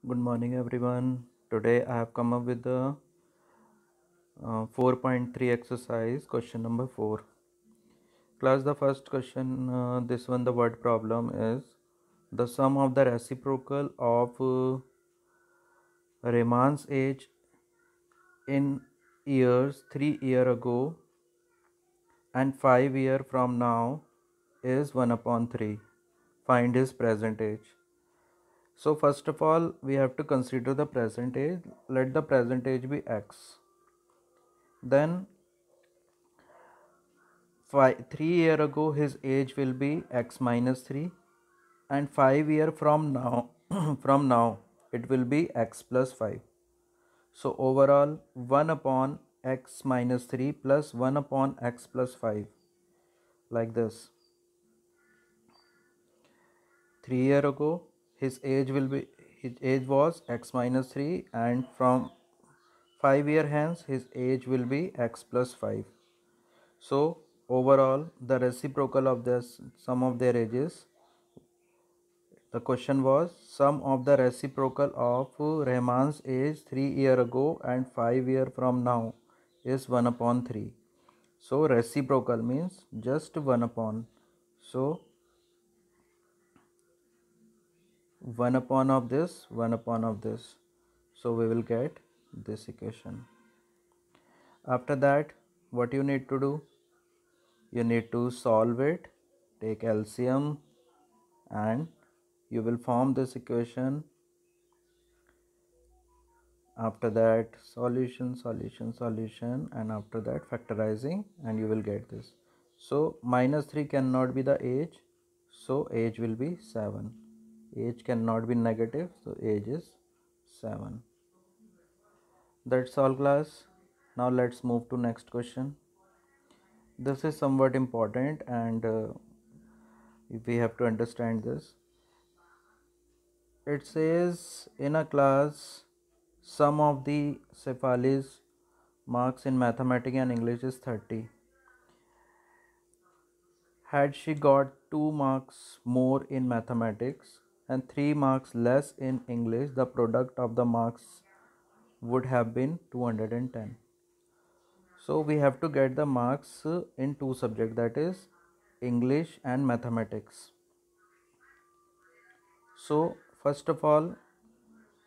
Good morning, everyone. Today I have come up with the 4.3 exercise, question number 4. Class, the first question, this one, the word problem is the sum of the reciprocal of Rehman's age in years 3 year ago and 5 year from now is 1 upon 3. Find his present age. So first of all, we have to consider the present age. Let the present age be x. Then 3 year ago his age will be x minus 3, and 5 year from now from now it will be x plus 5. So overall 1 upon x minus 3 plus 1 upon x plus 5, like this. 3 year ago his age was x minus 3, and from 5 year hence his age will be x plus 5. So overall the reciprocal of this sum of their ages. The question was sum of the reciprocal of Rahman's age 3 year ago and 5 year from now is 1 upon 3. So reciprocal means just 1 upon. So 1 upon of this, 1 upon of this. So we will get this equation. After that, what you need to do? You need to solve it, take LCM, and you will form this equation. After that, solution, and after that factorizing, and you will get this. So minus 3 cannot be the age, so age will be 7. Age cannot be negative, so age is 7. That's all, class. Now let's move to next question. This is somewhat important, and we have to understand this. It says in a class sum of the Cephali's marks in mathematics and English is 30. Had she got 2 marks more in mathematics and 3 marks less in English, the product of the marks would have been 210. So we have to get the marks in two subjects, that is English and mathematics. So first of all,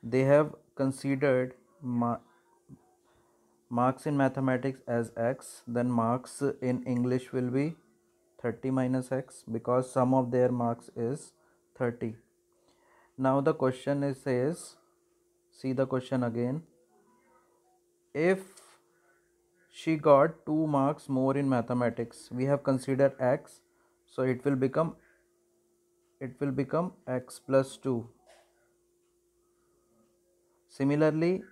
they have considered marks in mathematics as x, then marks in English will be 30 minus x because sum of their marks is 30. Now the question is says, see the question again. If she got 2 marks more in mathematics, we have considered x, so it will become x plus 2. Similarly,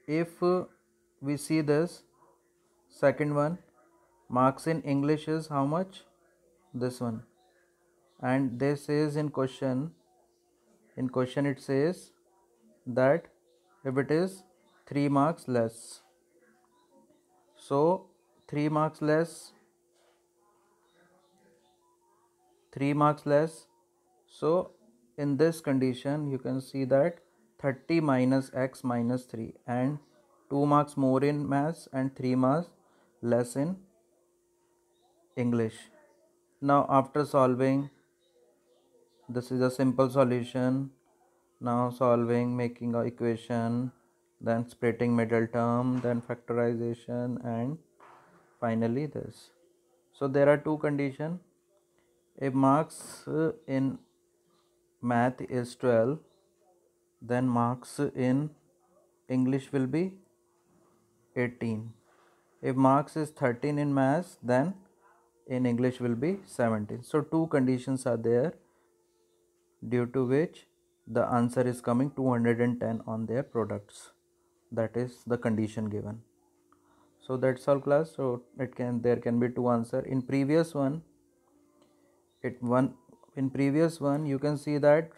if we see this second one, marks in English is how much? This one. And this is in question it says that if it is 3 marks less, so 3 marks less, 3 marks less. So in this condition you can see that 30 minus x minus 3, and 2 marks more in maths and 3 marks less in English. Now after solving, this is a simple solution. Now solving, making a equation, then splitting middle term, then factorization, and finally this. So there are two conditions. If marks in math is 12, then marks in English will be 18. If marks is 13 in maths, then in English will be 17. So two conditions are there, due to which the answer is coming 210 on their products. That is the condition given. So that's all, class. So there can be two answer. In previous one you can see that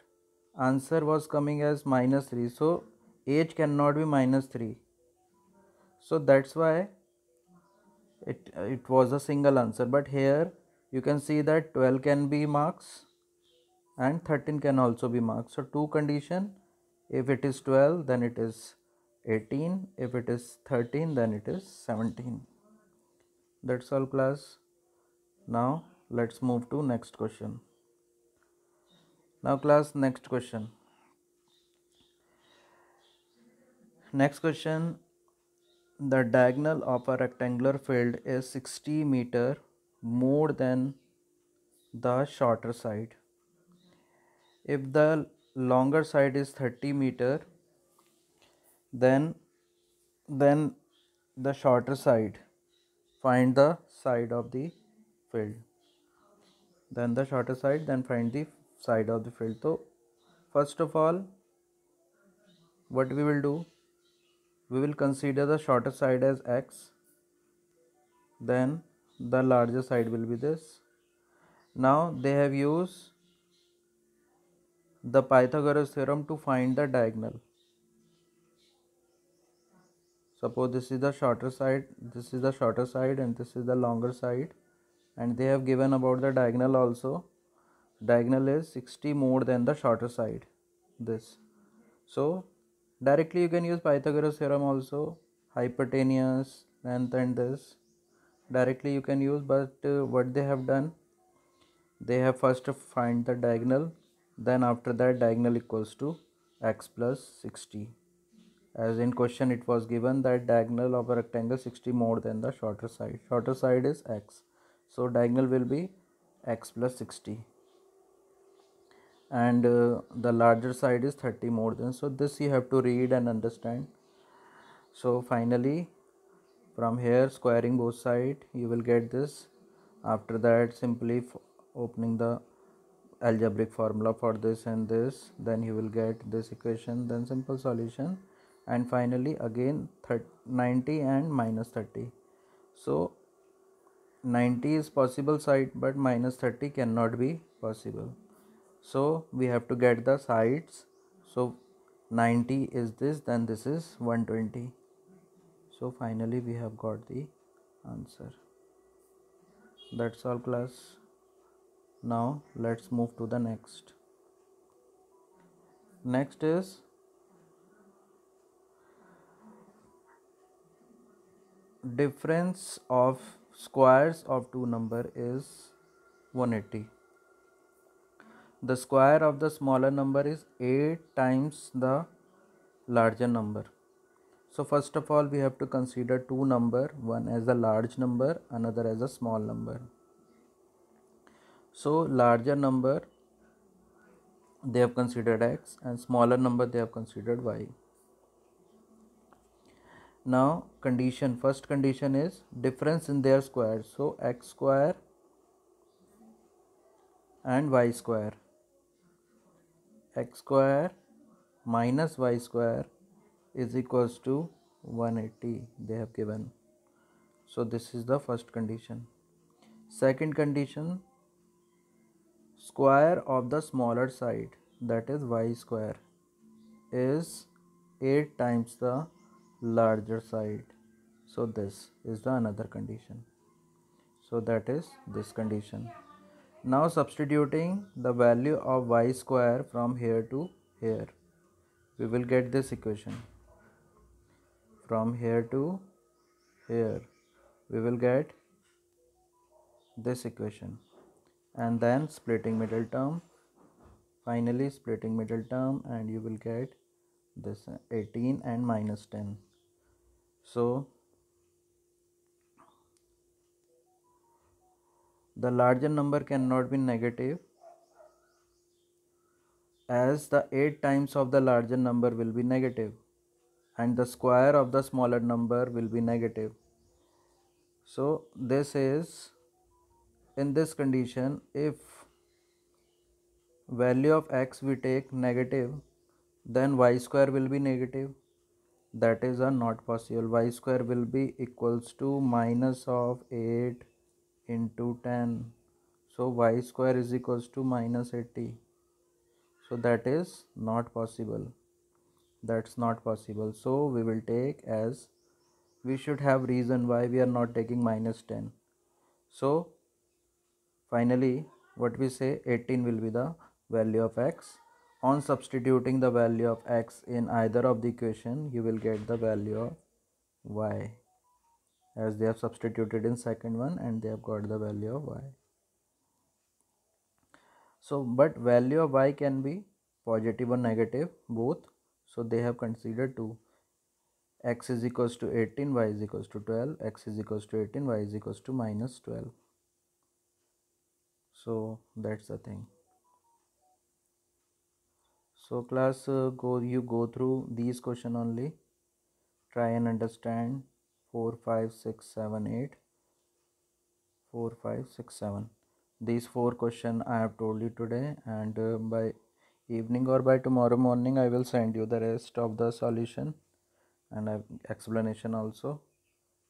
answer was coming as minus 3, so age cannot be minus 3, so that's why it was a single answer. But here you can see that 12 can be marks and 13 can also be marks. So two condition If it is 12, then it is 18. If it is 13, then it is 17. That's all, class. Now let's move to next question. Now, class, next question. Next question. The diagonal of a rectangular field is 60 meter more than the shorter side. If the longer side is 30 meter, then the shorter side, find the side of the field. Then the shorter side, then find the side of the field. So first of all, what we will do, we will consider the shorter side as x, then the larger side will be this. Now they have used the Pythagoras theorem to find the diagonal. Suppose this is the shorter side, this is the shorter side, and this is the longer side, and they have given about the diagonal also. Diagonal is 60 more than the shorter side, this. So directly you can use Pythagoras theorem also, hypotenuse, length, and this. Directly you can use, but what they have done, they have first to find the diagonal, then after that diagonal equals to x plus 60. As in question it was given that diagonal of a rectangle 60 more than the shorter side. Shorter side is x. So diagonal will be x plus 60. And the larger side is 30 more than. So this you have to read and understand. So finally from here squaring both sides you will get this. After that simply opening the algebraic formula for this and this, then you will get this equation, then simple solution, and finally again 90 and minus 30. So 90 is possible side, but minus 30 cannot be possible, so we have to get the sides. So 90 is this, then this is 120. So finally we have got the answer. That's all, class. Now let's move to the next. Next is difference of squares of two number is 180. The square of the smaller number is 8 times the larger number. So first of all we have to consider two number, one as a large number, another as a small number. So larger number they have considered x, and smaller number they have considered y. Now condition, first condition is difference in their square. So x square and y square. X square minus y square is equals to 180 they have given. So this is the first condition. Second condition, square of the smaller side, that is y square, is 8 times the larger side. So this is the another condition. So that is this condition. Now substituting the value of y square from here to here, we will get this equation. From here to here we will get this equation, and then splitting middle term, finally splitting middle term, and you will get this 18 and minus 10. So the larger number cannot be negative, as the 8 times of the larger number will be negative and the square of the smaller number will be negative. So this is, in this condition, if value of x we take negative, then y square will be negative. That is not possible. Y square will be equals to minus of 8 into 10. So y square is equals to minus 80. So that is not possible. That's not possible. So we will take as, we should have reason why we are not taking minus 10. So finally what we say, 18 will be the value of x. On substituting the value of x in either of the equation, you will get the value of y, as they have substituted in second one and they have got the value of y. So but value of y can be positive or negative both, so they have considered two. X is equals to 18, y is equals to 12, x is equals to 18, y is equals to minus 12. So that's the thing. So class, you go through these question only, try and understand 4 5 6 7 8, 4 5 6 7. These four question I have told you today, and by evening or by tomorrow morning I will send you the rest of the solution and explanation also.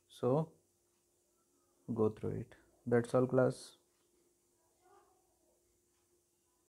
So go through it. That's all class.